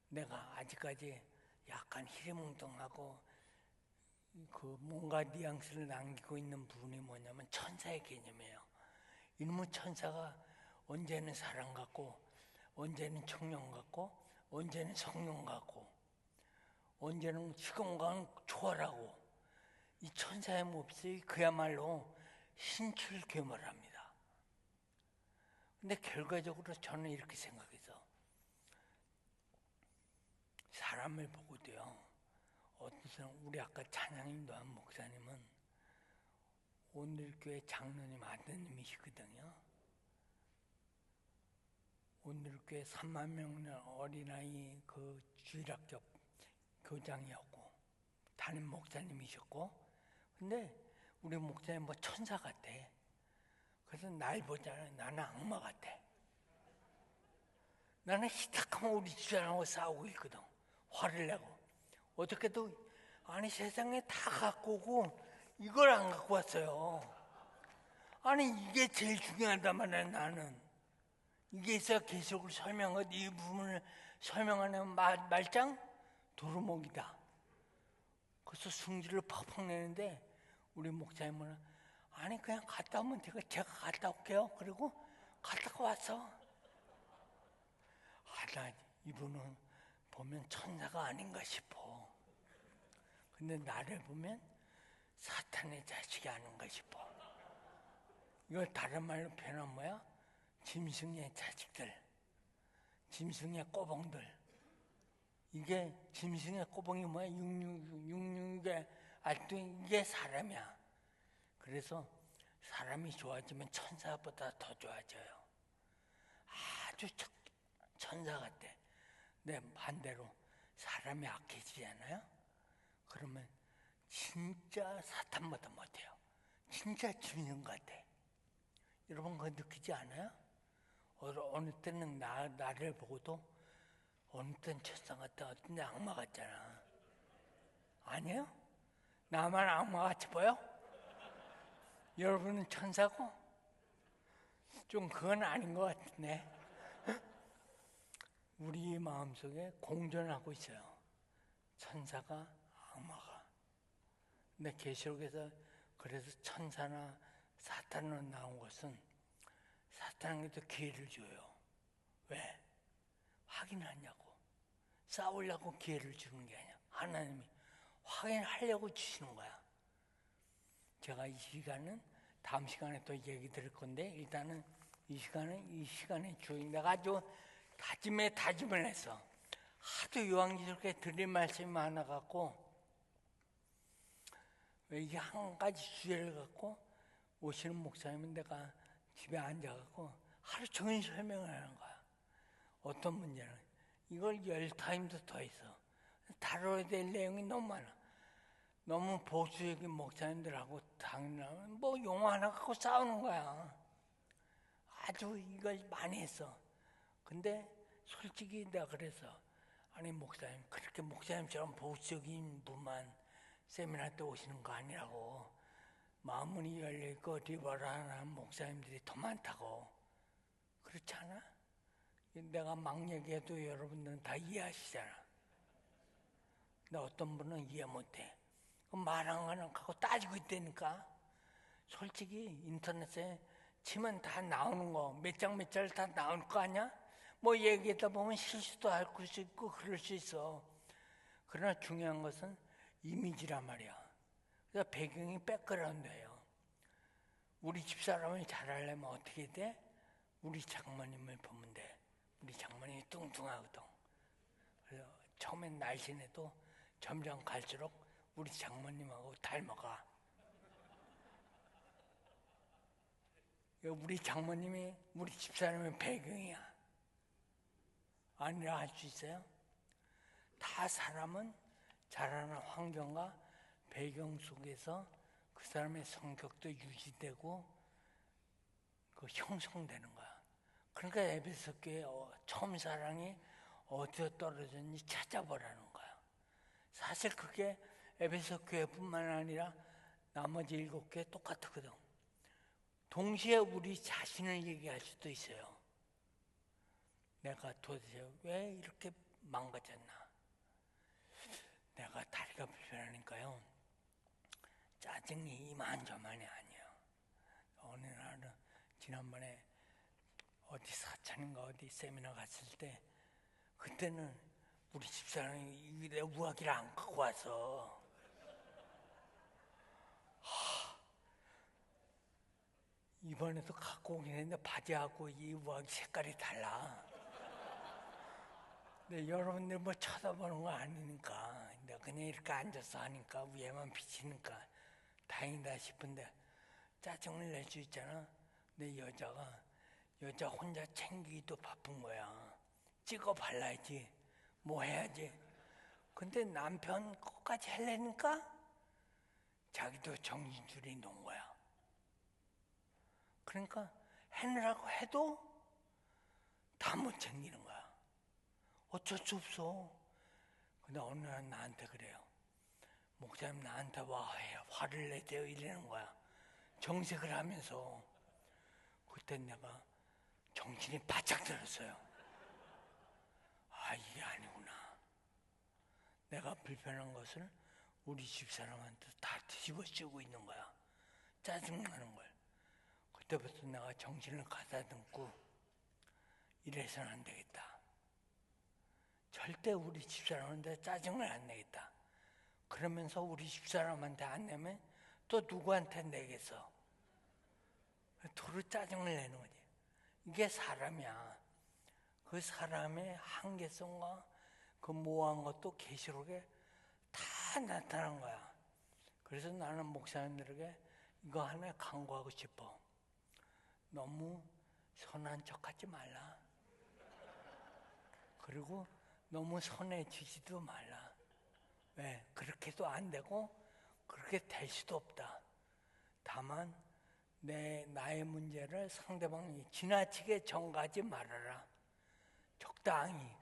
내가 아직까지 약간 희리뭉텅하고 그 뭔가 뉘앙스를 남기고 있는 부분이 뭐냐면 천사의 개념이에요. 이놈의 천사가 언제는 사랑 같고, 언제는 청년 같고, 언제는 성령 같고, 언제는 시공간 초월하고, 이 천사의 몹시 그야말로 신출괴물합니다. 근데 결과적으로 저는 이렇게 생각해서 사람을 보고도요. 어떤 사람, 우리 아까 찬양인도 한 목사님은 오늘교회 장로님 아드님이시거든요. 오늘교회 3만 명 어린아이 그 주일학교 교장이었고 담임 목사님이셨고, 근데 우리 목사님 천사 같아. 그래서 날 보잖아요. 나는 악마 같아. 나는 히탁하면 우리 주장하고 싸우고 있거든. 화를 내고. 어떻게도 아니 세상에 다 갖고 오고 이걸 안 갖고 왔어요. 아니 이게 제일 중요하단 말이야. 나는 이게 있어야 계시록을 설명하고 이 부분을 설명하는 말장 도루묵이다. 그래서 승질을 팍팍 내는데 우리 목사님은 아니 그냥 갔다 오면 제가 갔다 올게요. 그리고 갔다가 왔어. 나 이분은 보면 천사가 아닌가 싶어. 근데 나를 보면 사탄의 자식이 아닌가 싶어. 이걸 다른 말로 표현하면 뭐야? 짐승의 자식들, 짐승의 꼬봉들. 이게 짐승의 꼬봉이 뭐야? 666의 알뚱이, 이게 사람이야. 그래서 사람이 좋아지면 천사보다 더 좋아져요. 아주 천사 같대. 근데 반대로 사람이 악해지잖아요. 그러면 진짜 사탄보다 못해요. 진짜 짐승 같아. 여러분 그거 느끼지 않아요? 어느 때는 나를 보고도 어느 때는 천사 같다, 어떤 때 악마 같잖아. 아니에요? 나만 악마같이 보여? 여러분은 천사고? 좀 그건 아닌 것 같은데. 우리 마음속에 공존하고 있어요. 천사가, 악마가. 근데 계시록에서 그래서 천사나 사탄으로 나온 것은 사탄에게도 기회를 줘요. 왜? 확인하냐고. 싸우려고 기회를 주는 게 아니야. 하나님이 확인하려고 주시는 거야. 제가 이 시간은 다음 시간에 또 얘기 드릴 건데 일단은 이 시간에 주인 내가 아주 다짐을 했어. 하도 요한계시록에 드릴 말씀이 많아갖고 이게 한 가지 주제를 갖고 오시는 목사님은 내가 집에 앉아갖고 하루 종일 설명을 하는 거야. 어떤 문제는 이걸 10타임도 더 있어. 다뤄야 될 내용이 너무 많아. 너무 보수적인 목사님들하고 당연하면 뭐 용어 하나 갖고 싸우는 거야. 아주 이걸 많이 했어. 근데 솔직히 내가 그래서 아니 목사님 그렇게 목사님처럼 보수적인 분만 세미나 때 오시는 거 아니라고. 마음문이 열려있고 리버럴한 목사님들이 더 많다고. 그렇지 않아? 내가 막 얘기해도 여러분들은 다 이해하시잖아. 근데 어떤 분은 이해 못해. 말한 거는 갖고 따지고 있다니까. 솔직히 인터넷에 치면 다 나오는 거, 몇 장 몇 절 다 나올 거 아니야? 뭐 얘기하다 보면 실수도 할 수 있고 그럴 수 있어. 그러나 중요한 것은 이미지란 말이야. 그래서 배경이 백그라운드예요. 우리 집사람을 잘하려면 어떻게 돼? 우리 장모님을 보면 돼. 우리 장모님이 뚱뚱하거든. 그래서 처음엔 날씬해도 점점 갈수록 우리 장모님하고 닮아가. 우리 장모님이 우리 집사람의 배경이야. 아니라 할 수 있어요? 다 사람은 자라는 환경과 배경 속에서 그 사람의 성격도 유지되고 그 형성되는 거야. 그러니까 에베소 교회 처음 사랑이 어디서 떨어졌는지 찾아보라는 거야. 사실 그게 에베소 교회뿐만 아니라 나머지 7교회 똑같거든. 동시에 우리 자신을 얘기할 수도 있어요. 내가 도대체 왜 이렇게 망가졌나? 내가 다리가 불편하니까요. 짜증이 이만저만이 아니에요. 어느 날은 지난번에 어디 사찬인가 어디 세미나 갔을 때 그때는 우리 집사람이 내 우아기를 안 갖고 와서 이번에도 갖고 오긴 했는데 바지하고 이 우아기 색깔이 달라. 근데 여러분들 뭐 쳐다보는 거 아니니까 내가 그냥 이렇게 앉아서 하니까 위에만 비치니까 다행이다 싶은데 짜증을 낼 수 있잖아. 근데 여자 혼자 챙기기도 바쁜 거야. 찍어 발라야지 뭐 해야지. 근데 남편 끝까지 하려니까 자기도 정신줄이 놓은 거야. 그러니까 해내라고 해도 다 못 챙기는 거야. 어쩔 수 없어. 근데 어느 날 나한테 그래요. 목사님 나한테 와 화를 내세요 이러는 거야. 정색을 하면서. 그때 내가 정신이 바짝 들었어요. 아, 이게 아니구나. 내가 불편한 것을 우리 집사람한테 다 뒤집어 쓰고 있는 거야. 짜증나는 걸. 그때부터 내가 정신을 가다듬고 이래서는 안 되겠다. 절대 우리 집사람한테 짜증을 안 내겠다. 그러면서 우리 집사람한테 안 내면 또 누구한테 내겠어. 도로 짜증을 내는 거지. 이게 사람이야. 그 사람의 한계성과 그 모호한 것도 계시록에 다 나타난 거야. 그래서 나는 목사님들에게 이거 하나 강구하고 싶어. 너무 선한 척하지 말라. 그리고 너무 선해지지도 말라. 왜? 그렇게도 안 되고 그렇게 될 수도 없다. 다만 나의 문제를 상대방이 지나치게 전가하지 말아라. 적당히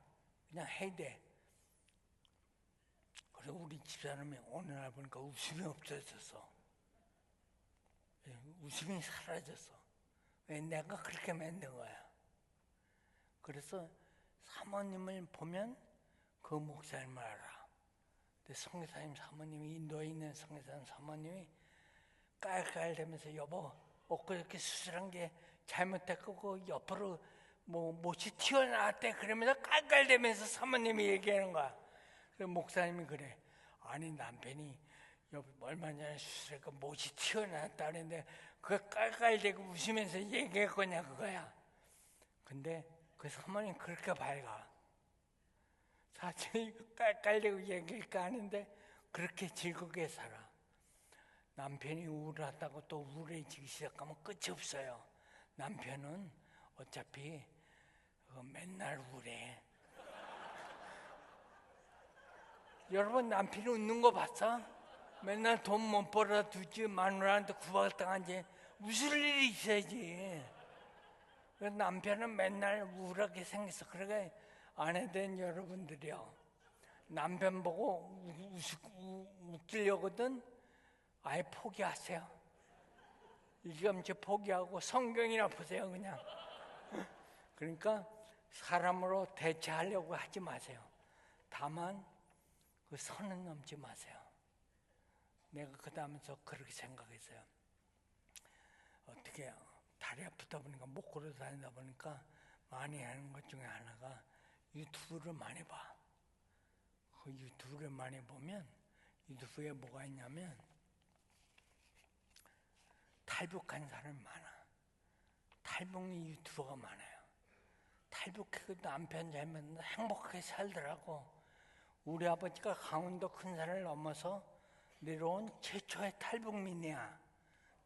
그냥 해야 돼. 그래서 우리 집사람이 어느 날 보니까 웃음이 없어졌어. 웃음이 사라졌어. 왜? 내가 그렇게 만든 거야. 그래서 사모님을 보면 그 목사님을 알아. 근데 성교사님 사모님이 인도에 있는 성교사님 사모님이 깔깔대면서 여보 엊그저께 수술한 게 잘못됐고 옆으로 뭐 못이 튀어나왔대 그러면서 깔깔대면서 사모님이 얘기하는 거야. 그래서 목사님이 그래. 아니 남편이 얼마 전에 수술했고 못이 튀어나왔다 그랬는데 그거 깔깔대고 웃으면서 얘기할 거냐 그거야. 근데 그 사모님 그렇게 밝아. 사실이 깔깔대고 얘기할까 하는데 그렇게 즐겁게 살아. 남편이 우울하다고 또 우울해지기 시작하면 끝이 없어요. 남편은 어차피 맨날 우울해. 여러분 남편이 웃는 거 봤어? 맨날 돈 못 벌어두지 마누라한테 구박당한지 웃을 일이 있어야지. 남편은 맨날 우울하게 생겼어. 그러니까 아내된 여러분들이요. 남편 보고 웃기려거든 아예 포기하세요. 일점치 포기하고 성경이나 보세요 그냥. 그러니까 사람으로 대체하려고 하지 마세요. 다만 그 선은 넘지 마세요. 내가 그 다음에서 그렇게 생각했어요. 어떻게 다리 아프다 보니까 못 걸어 다니다 보니까 많이 하는 것 중에 하나가 유튜브를 많이 봐. 그 유튜브를 많이 보면 유튜브에 뭐가 있냐면 탈북한 사람이 많아. 탈북 유튜버가 많아요. 탈북해도 남편 잘 만나 행복하게 살더라고. 우리 아버지가 강원도 큰산을 넘어서 내려온 최초의 탈북민이야.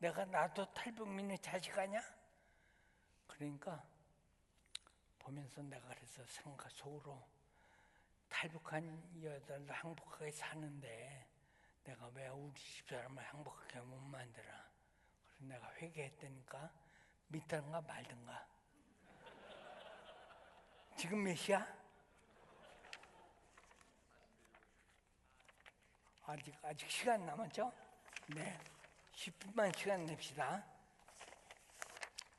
나도 탈북민의 자식 아냐? 그러니까 보면서 내가 그래서 속으로 탈북한 여자들도 행복하게 사는데 내가 왜 우리 집사람을 행복하게 못 만들어? 그래서 내가 회개했다니까 믿든가 말든가. 지금 몇 시야? 아직 시간 남았죠? 네, 10분만 시간 냅시다.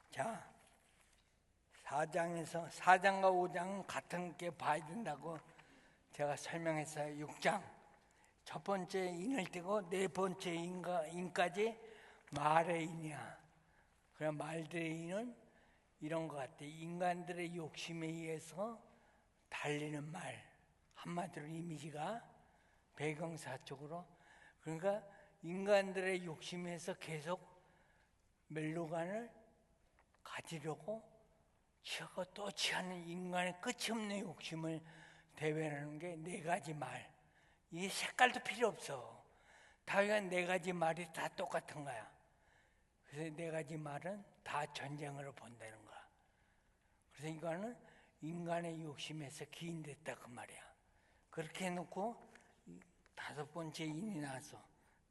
자, 4장과 5장은 같은 게 봐야 된다고 제가 설명했어요. 6장 첫 번째 인을 떼고 네 번째 인까지 말의 인이야. 그럼 말들의 인은 이런 것 같아. 인간들의 욕심에 의해서 달리는 말. 한마디로 이미지가 배경사적으로. 그러니까 인간들의 욕심에서 계속 멜로간을 가지려고 취하고 또 취하는 인간의 끝이 없는 욕심을 대변하는 게 네 가지 말. 이 색깔도 필요 없어. 다윗가 네 가지 말이 다 똑같은 거야. 그래서 네 가지 말은 다 전쟁으로 본다는 거야. 그래서 이거는 인간의 욕심에서 기인됐다 그 말이야. 그렇게 해놓고 다섯 번째 인이 나서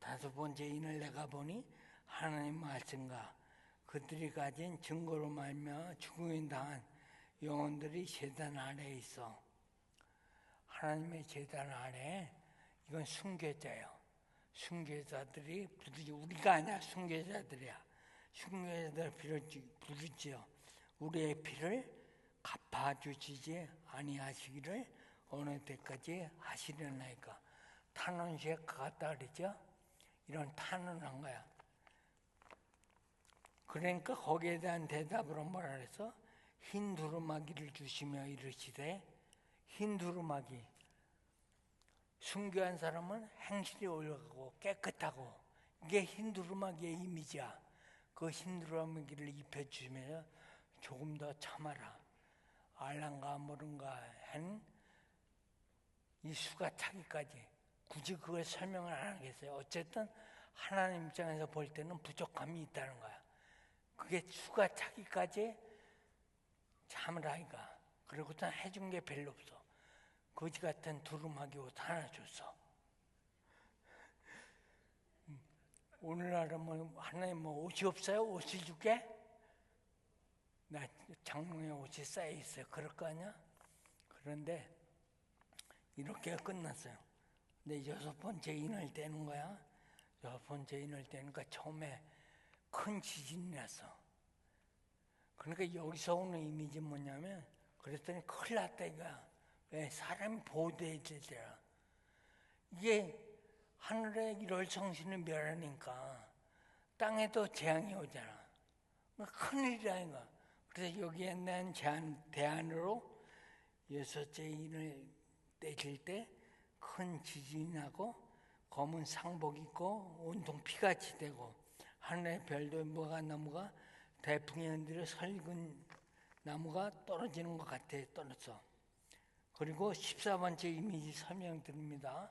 다섯 번째 인을 내가 보니 하나님 말씀과 그들이 가진 증거로 말미암아 죽음에 당한 영혼들이 세단 아래에 있어. 하나님의 제단 아래 이건 순교자예요. 순교자들이 부르지 우리가 아니야. 순교자들이야. 순교자들 피를 부르지요. 우리의 피를 갚아주시지 아니하시기를 어느 때까지 하시려나이까. 탄원시에 갔다 그랬죠. 이런 탄원한 거야. 그러니까 거기에 대한 대답으로 뭐라 그래서 흰 두루마기를 주시며 이르시되, 흰 두루마기, 순교한 사람은 행실이 올라가고 깨끗하고, 이게 흰 두루마기의 이미지야. 그 흰 두루마기를 입혀주시면서 조금 더 참아라. 알란가 모른가 한 이 수가 차기까지 굳이 그걸 설명을 안 하겠어요. 어쨌든 하나님 입장에서 볼 때는 부족함이 있다는 거야. 그게 수가 차기까지 참으라 이가. 그리고선 해준 게 별로 없어. 거지 같은 두루마기 옷 하나 줬어. 오늘날은 뭐 하나님 뭐 옷이 없어요? 옷을 줄게? 나 장롱에 옷이 쌓여 있어요. 그럴 거 아니야? 그런데 이렇게 끝났어요. 근데 6번째 인을 떼는 거야. 6번째 인을 떼니까 처음에 큰 지진이 났어. 그러니까 여기서 오는 이미지는 뭐냐면, 그랬더니 큰일 났다 이거야. 왜? 사람이 보호돼야 되더라. 이게 하늘에 1월 성신을 멸하니까 땅에도 재앙이 오잖아. 큰일이야 이거. 그래서 여기에 대한 대안으로 6째 인을 떼실 때 큰 지진이 나고 검은 상복 입고 온통 피같이 되고 하늘의 별도 뭐가 나무가 대풍에 흔들려 설익은 나무가 떨어지는 것 같아. 떨어져. 그리고 14번째 이미지 설명드립니다.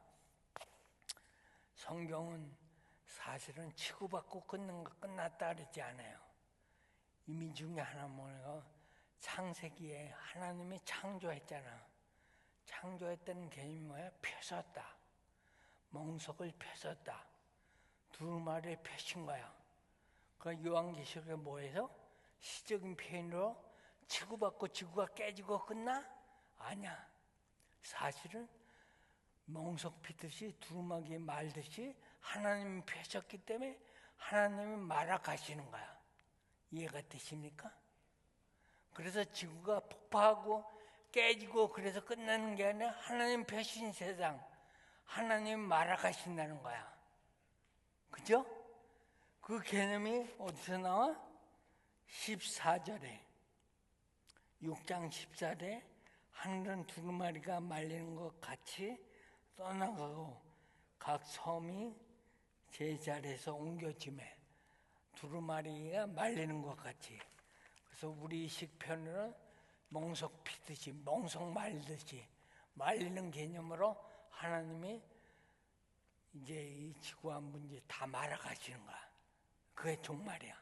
성경은 사실은 치고받고 끝났다 그러지 않아요. 이미지 중에 하나 뭐예요? 창세기에 하나님이 창조했잖아. 창조했다는 개념이 뭐야? 펴섰다. 멍석을 펴섰다. 두루마리를 펴신 거야. 그 요한계시록에 뭐해서? 시적인 표현으로 치고받고 지구가 깨지고 끝나? 아니야. 사실은 멍석 피듯이 두루마기 말듯이 하나님이 펴셨기 때문에 하나님이 말아가시는 거야. 이해가 되십니까? 그래서 지구가 폭파하고 깨지고 그래서 끝나는 게 아니라 하나님 펴신 세상, 하나님 말아가신다는 거야. 그죠? 그 개념이 어디서 나와? 14절에 6장 14절에 하늘은 두루마리가 말리는 것 같이 떠나가고 각 섬이 제자리에서 옮겨지매 두루마리가 말리는 것 같이. 그래서 우리식 표현으로는 멍석 피듯이 멍석 말듯이 말리는 개념으로 하나님이 이제 이 지구와 문제 다 말아가시는 거야. 그게 종말이야.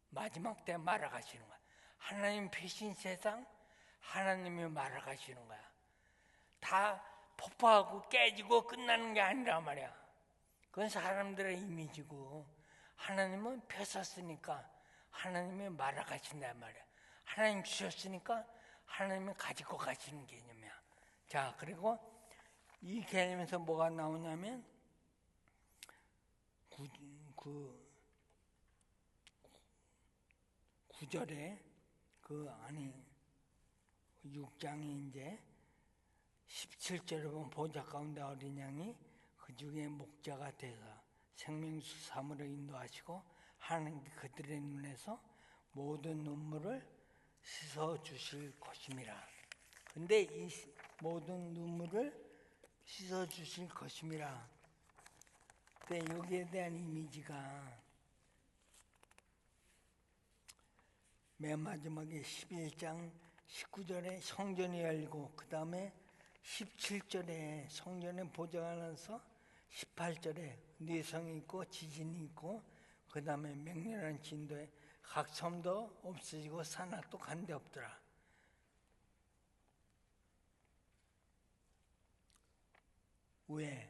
마지막 때 말아가시는 거야. 하나님 펴신 세상 하나님이 말아가시는 거야. 다 폭파하고 깨지고 끝나는 게 아니란 말이야. 그건 사람들의 이미지고 하나님은 펴섰으니까 하나님이 말아가신단 말이야. 하나님 주셨으니까 하나님이 가지고 가시는 개념이야. 자, 그리고 이 개념에서 뭐가 나오냐면 9절에 6장이 이제 17절에 보면 보좌 가운데 어린 양이 그 중에 목자가 되사 생명수 사무로 인도하시고 하나님께 그들의 눈에서 모든 눈물을 씻어 주실 것임이라. 근데 이 모든 눈물을 씻어 주실 것임이라. 근데 여기에 대한 이미지가 맨 마지막에 11장 19절에 성전이 열리고 그 다음에 17절에 성전에 보좌가 나서 18절에 뇌성이 있고 지진이 있고 그 다음에 맹렬한 진도에 각 섬도 없어지고 산악도 간 데 없더라. 왜?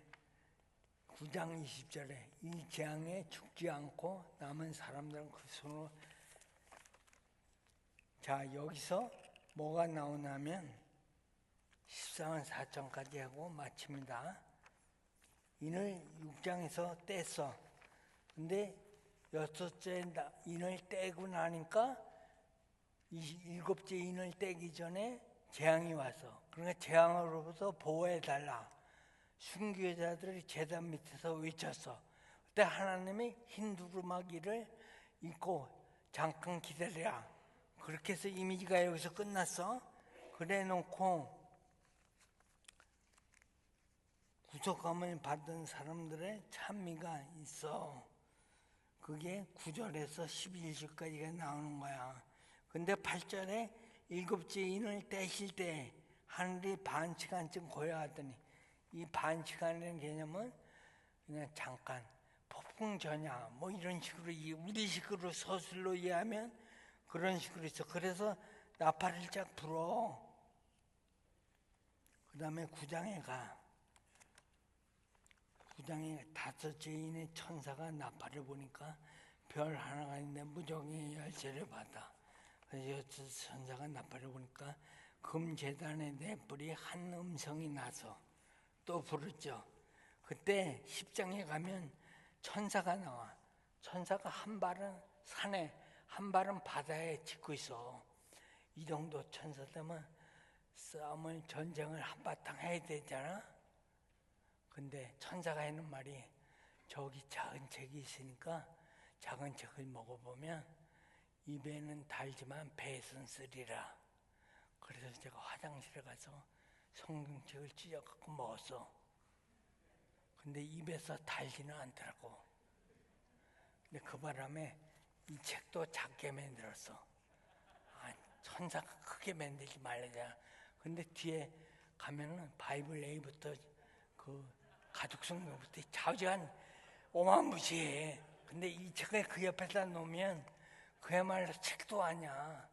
9장 20절에 이 재앙에 죽지 않고 남은 사람들은 그 손으로. 자, 여기서 뭐가 나오냐면 14만 4천까지 하고 마칩니다. 인을 6장에서 뗐어. 근데 6째 인을 떼고 나니까 7째 인을 떼기 전에 재앙이 와서, 그러니까 재앙으로부터 보호해달라. 순교자들이 제단 밑에서 외쳤어. 그때 하나님이 흰 두루마기를 입고 잠깐 기다리라. 그렇게 해서 이미지가 여기서 끝났어. 그래 놓고 구속함을 받은 사람들의 찬미가 있어. 그게 9절에서 11절까지가 나오는 거야. 근데 8절에 7째 인을 떼실 때 하늘이 반 시간쯤 고요하더니, 이 반 시간이라는 개념은 그냥 잠깐 폭풍 전야 뭐 이런 식으로, 우리식으로 서술로 이해하면 그런 식으로 있어. 그래서 나팔을 쫙 불어. 그 다음에 9장에 가. 9장에 5째 인의 천사가 나팔을 보니까 별 하나가 있는데 무정의 열쇠를 받아. 그래서 천사가 나팔을 보니까 금제단의 넷불이 한 음성이 나서 또 부르죠. 그때 10장에 가면 천사가 나와. 천사가 한 발은 산에, 한 발은 바다에 짚고 있어. 이 정도 천사 되면 싸움을, 전쟁을 한바탕 해야 되잖아. 근데 천사가 하는 말이, 저기 작은 책이 있으니까 작은 책을 먹어보면 입에는 달지만 배에선 쓰리라. 그래서 제가 화장실에 가서 성경책을 찢어갖고 먹었어. 근데 입에서 달지는 않더라고. 근데 그 바람에 이 책도 작게 만들었어. 천사가 크게 만들지 말라잖아. 근데 뒤에 가면은 바이블 A부터 그 가족 성경부터 좌우지간 오만무시해. 근데 이 책을 그 옆에다 놓으면 그야말로 책도 아니야.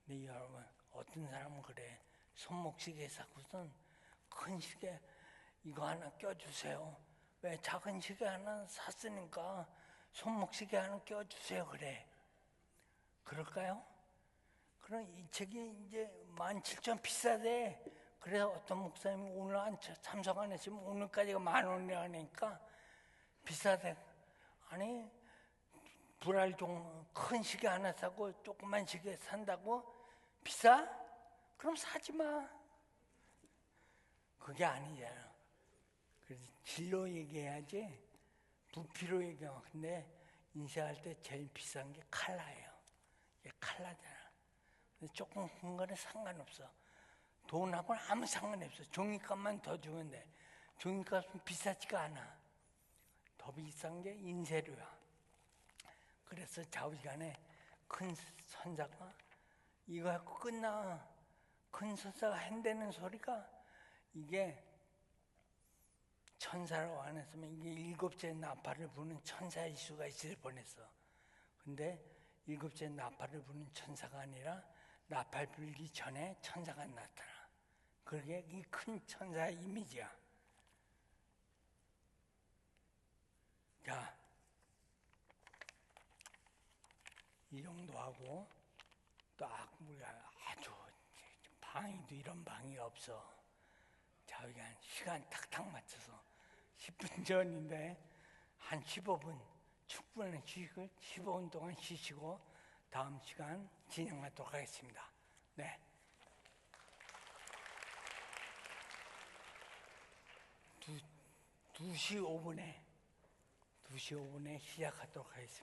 근데 여러분, 어떤 사람은 그래. 손목시계 사고선 큰 시계 이거 하나 껴주세요. 왜? 작은 시계 하나 샀으니까 손목시계 하나 껴주세요. 그래. 그럴까요? 그럼 이 책이 이제 17,000원 비싸대. 그래서 어떤 목사님이 오늘 참석 안 했으면 오늘까지가 10,000원이라니까 비싸대. 아니, 불알종 큰 시계 하나 사고 조그만 시계 산다고 비싸? 그럼 사지 마. 그게 아니잖아. 그래서 진로 얘기해야지 부피로 얘기하면. 근데 인쇄할 때 제일 비싼 게 칼라예요. 이게 칼라잖아. 조금 큰 거는 상관없어. 돈하고는 아무 상관이 없어. 종이값만 더 주면 돼. 종이값은 비싸지가 않아. 더 비싼 게 인쇄료야. 그래서 좌우지간에 큰 선사가 이거 갖고 끝나. 큰 선사가 한다는 소리가 이게 천사라고 안 했으면 이게 7째 나팔을 부는 천사일 수가 있을 뻔했어. 근데 7째 나팔을 부는 천사가 아니라 나팔 불기 전에 천사가 나타나. 그게 이 큰 천사의 이미지야. 자, 이 정도 하고 딱 우리가 아주 방이도 이런 방이 없어. 자, 우리가 시간 탁탁 맞춰서 10분 전인데 한 15분 충분히 쉬고 15분 동안 쉬시고 다음 시간 진행하도록 하겠습니다. 네. 2시 5분에 시작하도록 하겠습니다.